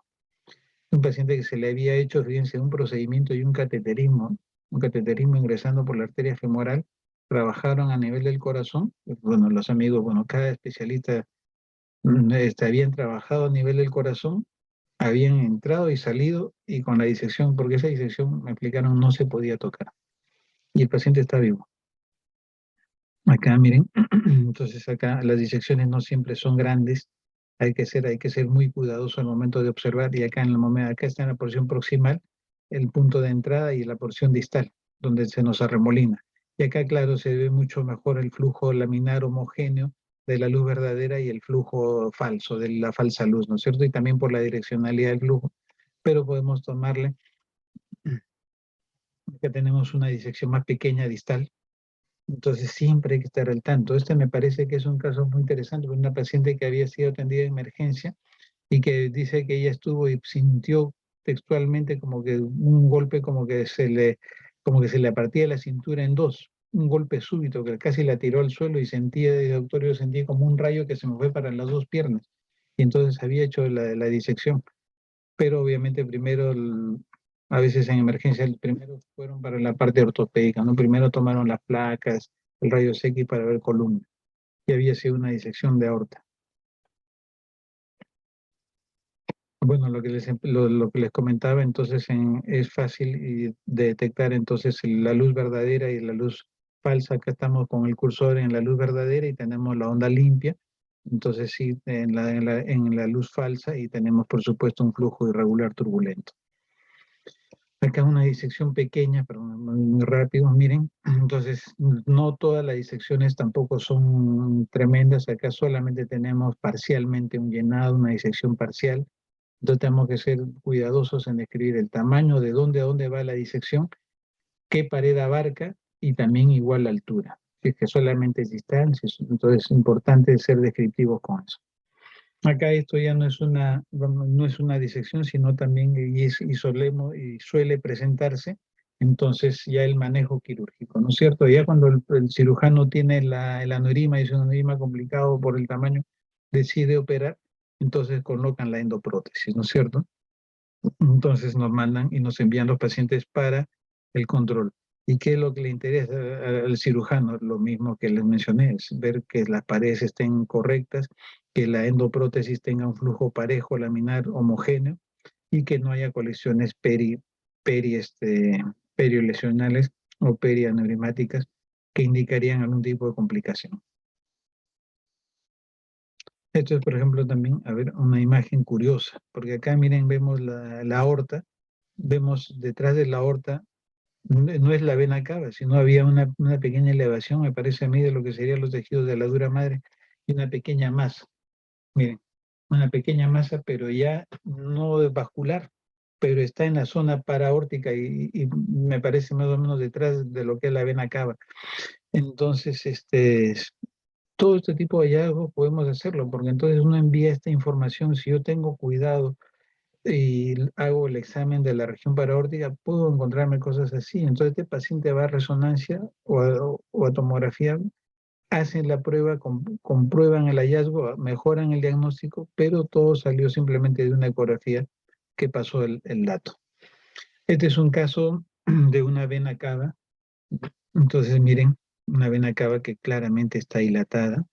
Un paciente que se le había hecho, fíjense, un procedimiento y un cateterismo ingresando por la arteria femoral, trabajaron a nivel del corazón, bueno, los amigos, bueno, cada especialista habían trabajado a nivel del corazón, habían entrado y salido y con la disección, porque esa disección, me explicaron, no se podía tocar. Y el paciente está vivo. Acá, miren, entonces acá las disecciones no siempre son grandes, hay que ser muy cuidadoso al momento de observar, y acá acá está en la porción proximal, el punto de entrada y la porción distal, donde se nos arremolina. Y acá, claro, se ve mucho mejor el flujo laminar homogéneo de la luz verdadera y el flujo falso, de la falsa luz, ¿no es cierto? Y también por la direccionalidad del flujo, pero podemos tomarle, acá tenemos una disección más pequeña distal, entonces siempre hay que estar al tanto. Este me parece que es un caso muy interesante, una paciente que había sido atendida en emergencia y que dice que ella estuvo y sintió textualmente como que un golpe como que se le partía la cintura en dos, un golpe súbito que casi la tiró al suelo y sentía, doctor, yo sentí como un rayo que se me fue para las dos piernas. Y entonces había hecho la disección, pero obviamente a veces en emergencia, primero fueron para la parte ortopédica, ¿no? Primero tomaron las placas, el rayo X para ver columna, y había sido una disección de aorta. Bueno, lo que les comentaba, entonces es fácil de detectar entonces la luz verdadera y la luz falsa. Acá estamos con el cursor en la luz verdadera y tenemos la onda limpia. Entonces sí, en la luz falsa, y tenemos por supuesto un flujo irregular turbulento. Acá una disección pequeña, pero muy rápido, miren. Entonces, no todas las disecciones tampoco son tremendas. Acá solamente tenemos parcialmente un llenado, una disección parcial. Entonces tenemos que ser cuidadosos en describir el tamaño, de dónde a dónde va la disección, qué pared abarca y también igual la altura. Si es que solamente es distancia, entonces es importante ser descriptivos con eso. Acá esto ya no es una disección, sino también y suele presentarse, entonces ya el manejo quirúrgico, ¿no es cierto? Ya cuando el cirujano tiene el aneurisma y es un aneurisma complicado por el tamaño, decide operar, entonces colocan la endoprótesis, ¿no es cierto? Entonces nos mandan y nos envían los pacientes para el control. ¿Y qué es lo que le interesa al cirujano? Lo mismo que les mencioné, es ver que las paredes estén correctas, que la endoprótesis tenga un flujo parejo, laminar, homogéneo, y que no haya colecciones perilesionales o perianeurismáticas que indicarían algún tipo de complicación. Esto es, por ejemplo, también, a ver, una imagen curiosa, porque acá, miren, vemos la aorta, vemos detrás de la aorta, no es la vena cava, sino había una pequeña elevación, me parece a mí, de lo que serían los tejidos de la dura madre, y una pequeña masa, miren, una pequeña masa, pero ya no es vascular, pero está en la zona paraórtica y me parece más o menos detrás de lo que es la vena cava. Entonces, todo este tipo de hallazgos podemos hacerlo, porque entonces uno envía esta información, si yo tengo cuidado y hago el examen de la región paraórtica, puedo encontrarme cosas así. Entonces este paciente va a resonancia o a tomografía, hacen la prueba, comprueban el hallazgo, mejoran el diagnóstico, pero todo salió simplemente de una ecografía que pasó el dato. Este es un caso de una vena cava. Entonces miren, una vena cava que claramente está dilatada,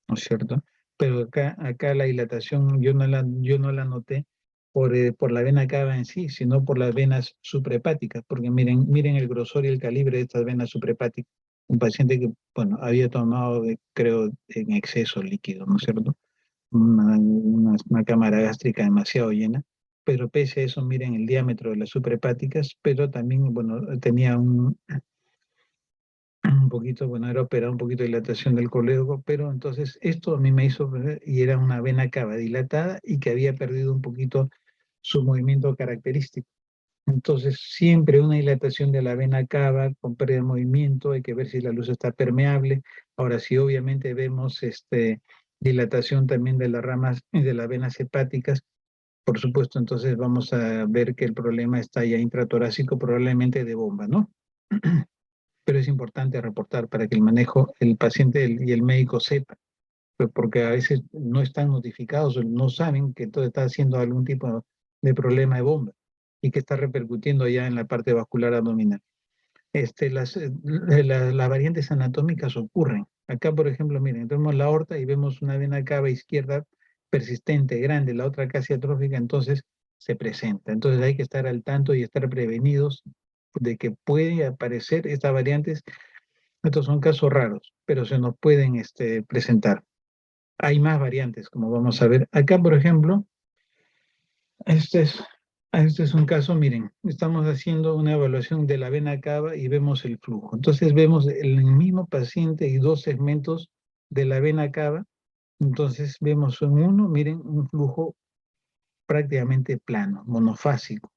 ¿no es cierto? Pero acá la dilatación yo no la noté por la vena cava en sí, sino por las venas suprahepáticas, porque miren el grosor y el calibre de estas venas suprahepáticas. Un paciente que, bueno, había tomado, creo, en exceso líquido, ¿no es cierto? Una cámara gástrica demasiado llena, pero pese a eso, miren el diámetro de las suprahepáticas, pero también, bueno, tenía un poquito, bueno, era operado un poquito de dilatación del colédoco, pero entonces esto a mí me hizo ver, y era una vena cava dilatada y que había perdido un poquito su movimiento característico. Entonces, siempre una dilatación de la vena cava con pérdida de movimiento, hay que ver si la luz está permeable. Ahora, si obviamente vemos dilatación también de las ramas y de las venas hepáticas, por supuesto, entonces vamos a ver que el problema está ya intratorácico, probablemente de bomba, ¿no? Pero es importante reportar para que el manejo, el paciente y el médico sepa, pues porque a veces no están notificados o no saben que todo está haciendo algún tipo de problema de bomba y que está repercutiendo ya en la parte vascular abdominal. Las variantes anatómicas ocurren. Acá, por ejemplo, miren, tenemos la aorta y vemos una vena cava izquierda persistente, grande, la otra casi atrófica, entonces se presenta. Entonces hay que estar al tanto y estar prevenidos de que puede aparecer estas variantes. Estos son casos raros, pero se nos pueden presentar. Hay más variantes, como vamos a ver. Acá, por ejemplo, este es, este es un caso, miren, estamos haciendo una evaluación de la vena cava y vemos el flujo. Entonces vemos el mismo paciente y dos segmentos de la vena cava. Entonces vemos en uno, miren, un flujo prácticamente plano, monofásico.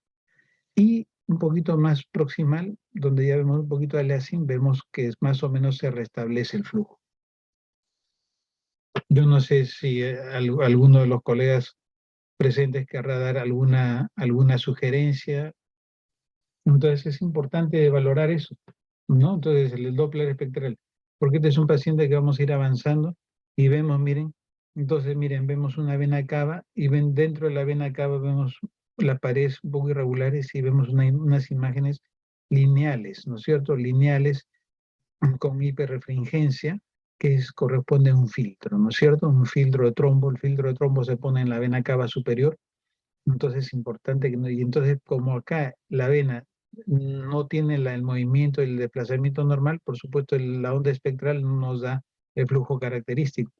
Y un poquito más proximal, donde ya vemos un poquito de aliasing, vemos que es más o menos se restablece el flujo. Yo no sé si alguno de los colegas presentes querrá dar alguna sugerencia. Entonces es importante valorar eso, ¿no? Entonces el Doppler espectral, porque este es un paciente que vamos a ir avanzando y vemos, miren, entonces miren, vemos una vena cava y ven dentro de la vena cava vemos la pared un poco irregulares y vemos unas imágenes lineales, ¿no es cierto? Lineales con hiperrefringencia, corresponde a un filtro, ¿no es cierto? Un filtro de trombo, el filtro de trombo se pone en la vena cava superior, entonces es importante que y entonces como acá la vena no tiene el movimiento, el desplazamiento normal, por supuesto la onda espectral no nos da el flujo característico.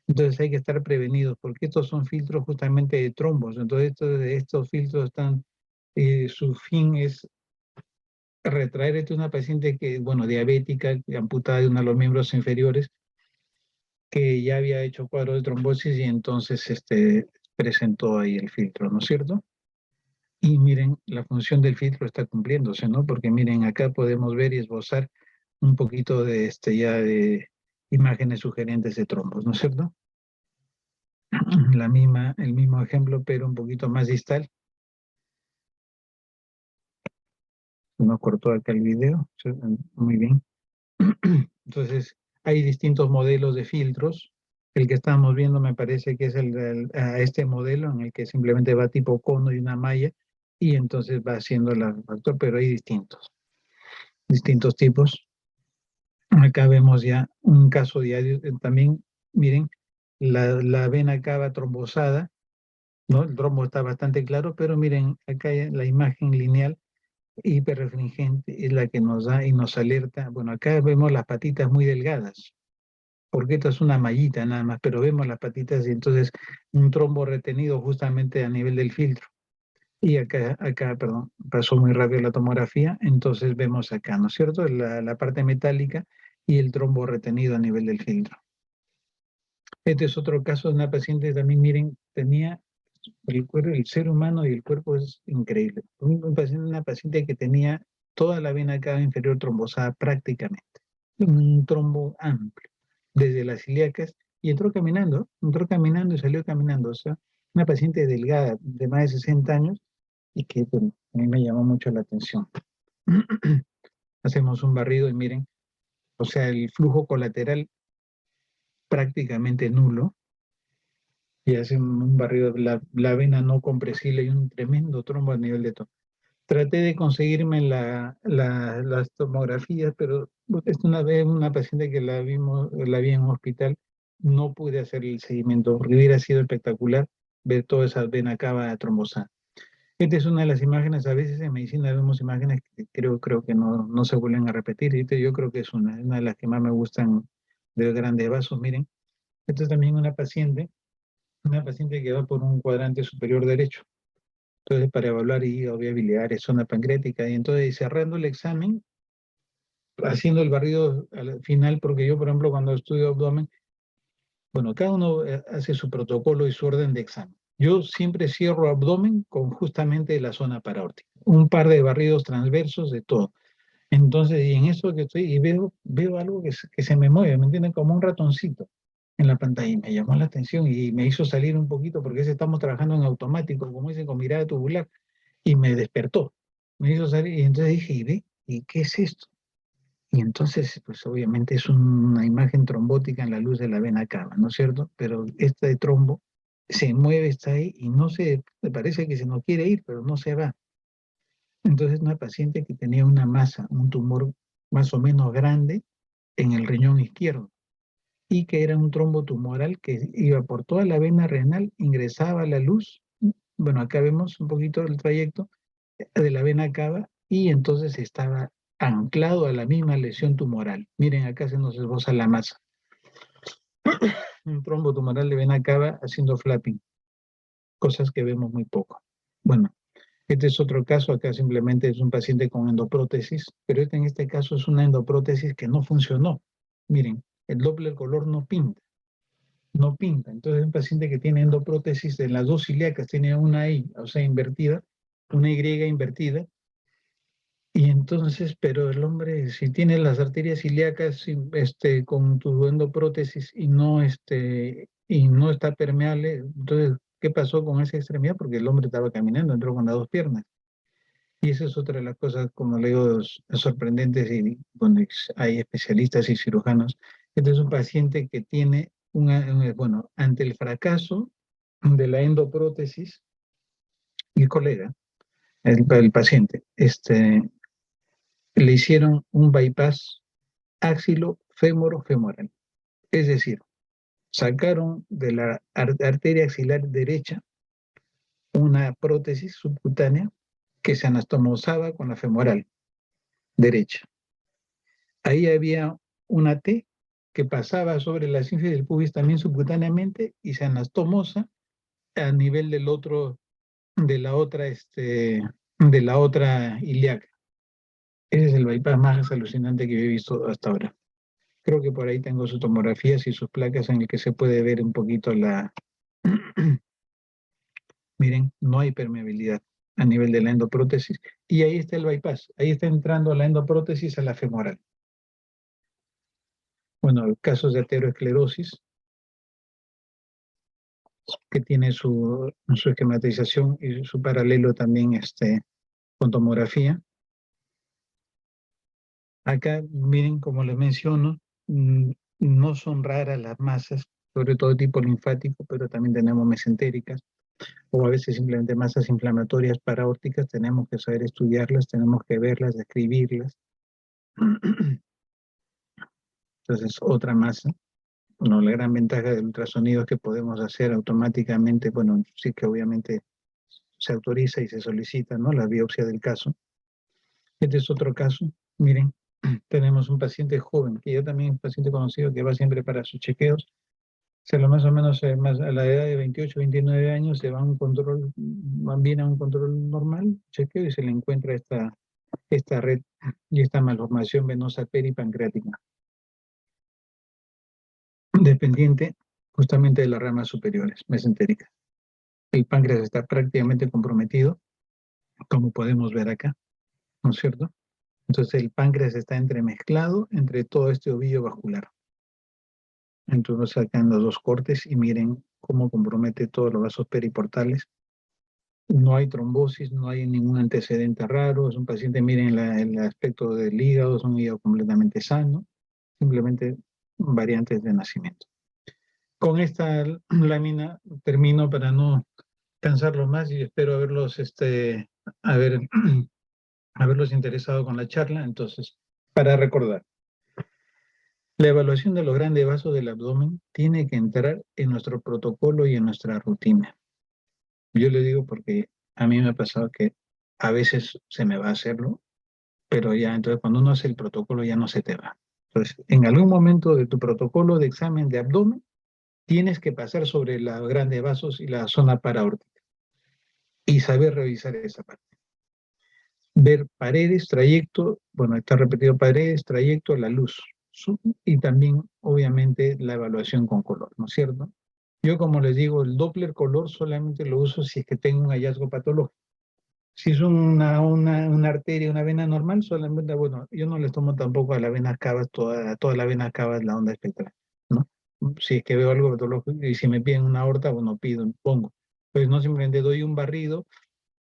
Entonces hay que estar prevenidos, porque estos son filtros justamente de trombos, entonces estos filtros están, su fin es retraer una paciente que, bueno, diabética, amputada de uno de los miembros inferiores, que ya había hecho cuadro de trombosis y entonces presentó ahí el filtro, ¿no es cierto? Y miren, la función del filtro está cumpliéndose, ¿no? Porque miren, acá podemos ver y esbozar un poquito de ya de imágenes sugerentes de trombos, ¿no es cierto? El mismo ejemplo, pero un poquito más distal. No cortó acá el video, muy bien. Entonces, hay distintos modelos de filtros. El que estamos viendo me parece que es este modelo en el que simplemente va tipo cono y una malla y entonces va haciendo la factor, pero hay distintos tipos. Acá vemos ya un caso diario también, miren, la vena cava trombosada, ¿no? El trombo está bastante claro, pero miren, acá la imagen lineal hiperrefringente es la que nos da y nos alerta. Bueno, acá vemos las patitas muy delgadas, porque esta es una mallita nada más, pero vemos las patitas y entonces un trombo retenido justamente a nivel del filtro. Y acá, perdón, pasó muy rápido la tomografía, entonces vemos acá, ¿no es cierto? La parte metálica y el trombo retenido a nivel del filtro. Este es otro caso de una paciente también, miren, tenía el cuerpo, el ser humano y el cuerpo es increíble. Una paciente que tenía toda la vena cava inferior trombosada prácticamente, un trombo amplio, desde las ilíacas, y entró caminando y salió caminando. O sea, una paciente delgada de más de 60 años y que bueno, a mí me llamó mucho la atención. Hacemos un barrido y miren, o sea, el flujo colateral prácticamente nulo, y hacen un barrido, la vena no compresible y un tremendo trombo a nivel de todo. Traté de conseguirme las tomografías, pero es una vez una paciente que la vi en un hospital, no pude hacer el seguimiento, porque hubiera sido espectacular ver toda esa vena cava trombosada. Esta es una de las imágenes, a veces en medicina vemos imágenes que creo que no se vuelven a repetir. Yo creo que es una de las que más me gustan de los grandes vasos. Miren, esta es también una paciente que va por un cuadrante superior derecho. Entonces, para evaluar hígado, vía biliares, zona pancreática, y entonces cerrando el examen, haciendo el barrido al final, porque yo, por ejemplo, cuando estudio abdomen, bueno, cada uno hace su protocolo y su orden de examen. Yo siempre cierro abdomen con justamente la zona paraórtica. Un par de barridos transversos de todo. Entonces, y en eso que estoy, y veo algo que se me mueve, ¿me entienden? Como un ratoncito en la pantalla. Y me llamó la atención y me hizo salir un poquito, porque estamos trabajando en automático, como dicen, con mirada tubular, y me despertó. Me hizo salir, y entonces dije, ¿y ve? ¿Y qué es esto? Y entonces, pues obviamente es una imagen trombótica en la luz de la vena cava, ¿no es cierto? Pero este trombo se mueve, está ahí y me parece que se nos quiere ir, pero no se va. Entonces, una paciente que tenía una masa, un tumor más o menos grande en el riñón izquierdo y que era un trombo tumoral que iba por toda la vena renal, ingresaba a la luz. Bueno, acá vemos un poquito el trayecto de la vena cava y entonces estaba anclado a la misma lesión tumoral. Miren, acá se nos esboza la masa. Un trombo tumoral de vena cava haciendo flapping, cosas que vemos muy poco. Bueno, este es otro caso, acá simplemente es un paciente con endoprótesis, pero en este caso es una endoprótesis que no funcionó. Miren, el Doppler color no pinta, no pinta. Entonces es un paciente que tiene endoprótesis en las dos ilíacas, tiene una I, o sea, invertida, una Y invertida. Y entonces, pero el hombre, si tiene las arterias ilíacas con tu endoprótesis y no está permeable, entonces, ¿qué pasó con esa extremidad? Porque el hombre estaba caminando, entró con las dos piernas. Y esa es otra de las cosas, como le digo, sorprendentes y donde hay especialistas y cirujanos. Este es un paciente que tiene bueno, ante el fracaso de la endoprótesis, mi colega, el paciente, le hicieron un bypass axilo-fémoro-femoral. Es decir, sacaron de la arteria axilar derecha una prótesis subcutánea que se anastomosaba con la femoral derecha. Ahí había una T que pasaba sobre la sínfise del pubis también subcutáneamente y se anastomosa a nivel de la otra ilíaca. Ese es el bypass más alucinante que yo he visto hasta ahora. Creo que por ahí tengo sus tomografías y sus placas en el que se puede ver un poquito Miren, no hay permeabilidad a nivel de la endoprótesis. Y ahí está el bypass. Ahí está entrando la endoprótesis a la femoral. Bueno, casos de ateroesclerosis, que tiene su esquematización y su paralelo también con tomografía. Acá, miren, como les menciono, no son raras las masas, sobre todo tipo linfático, pero también tenemos mesentéricas, o a veces simplemente masas inflamatorias paraórticas. Tenemos que saber estudiarlas, tenemos que verlas, describirlas. Entonces, otra masa. Bueno, la gran ventaja del ultrasonido es que podemos hacer automáticamente, bueno, sí que obviamente se autoriza y se solicita, ¿no? La biopsia del caso. Este es otro caso. Miren, tenemos un paciente joven, que yo también es un paciente conocido que va siempre para sus chequeos. Se lo más o menos más a la edad de 28, 29 años se va a un control, viene a un control normal, chequeo, y se le encuentra esta red y esta malformación venosa peripancreática, dependiente justamente de las ramas superiores, mesentéricas. El páncreas está prácticamente comprometido, como podemos ver acá, ¿no es cierto? Entonces el páncreas está entremezclado entre todo este ovillo vascular. Entonces sacan los dos cortes y miren cómo compromete todos los vasos periportales. No hay trombosis, no hay ningún antecedente raro. Es un paciente, miren el aspecto del hígado, es un hígado completamente sano, simplemente variantes de nacimiento. Con esta lámina termino para no cansarlos más y espero haber, haberlos interesado con la charla. Entonces, para recordar, la evaluación de los grandes vasos del abdomen tiene que entrar en nuestro protocolo y en nuestra rutina. Yo le digo porque a mí me ha pasado que a veces se me va a hacerlo, pero ya, entonces cuando uno hace el protocolo ya no se te va. Entonces, en algún momento de tu protocolo de examen de abdomen, tienes que pasar sobre los grandes vasos y la zona paraórtica y saber revisar esa parte. Ver paredes, trayecto, bueno, está repetido paredes, trayecto, la luz, y también, obviamente, la evaluación con color, ¿no es cierto? Yo, como les digo, el Doppler color solamente lo uso si es que tengo un hallazgo patológico. Si es una arteria, una vena normal, solamente, bueno, yo no les tomo tampoco a la vena cava, toda la vena cava es la onda espectral, ¿no? Si es que veo algo patológico y si me piden una aorta, bueno, pongo. Pues no, simplemente doy un barrido.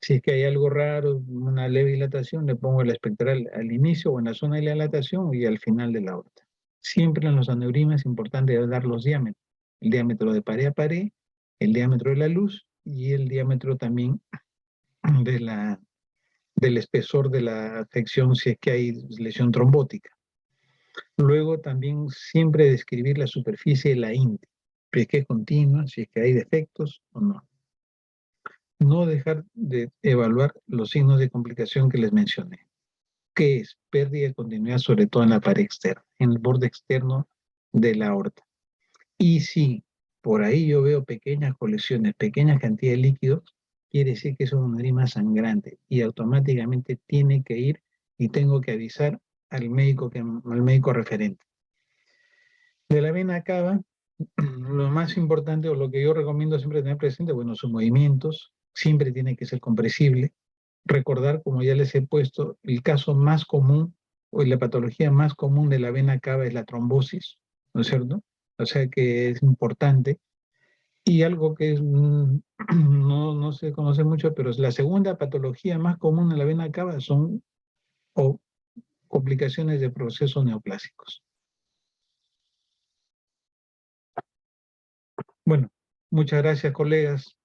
Si es que hay algo raro, una leve dilatación, le pongo el espectral al inicio o en la zona de la dilatación y al final de la aorta. Siempre en los aneurismas es importante dar los diámetros. El diámetro de pared a pared, el diámetro de la luz y el diámetro también de del espesor de la afección si es que hay lesión trombótica. Luego también siempre describir la superficie de la índice, si es que es continua, si es que hay defectos o no. No dejar de evaluar los signos de complicación que les mencioné, que es pérdida de continuidad, sobre todo en la pared externa, en el borde externo de la aorta. Y si por ahí yo veo pequeñas colecciones, pequeñas cantidades de líquidos, quiere decir que es un aneurisma sangrante y automáticamente tiene que ir y tengo que avisar al médico referente. De la vena cava, lo más importante o lo que yo recomiendo siempre tener presente, bueno, sus movimientos, siempre tiene que ser compresible. Recordar, como ya les he puesto, el caso más común o la patología más común de la vena cava es la trombosis, ¿no es cierto? O sea que es importante. Y algo que no se conoce mucho, pero es la segunda patología más común en la vena cava son complicaciones de procesos neoplásicos. Bueno, muchas gracias, colegas.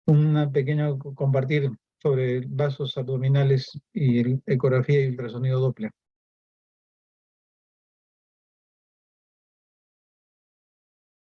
Una pequeña compartir sobre vasos abdominales y ecografía y ultrasonido Doppler.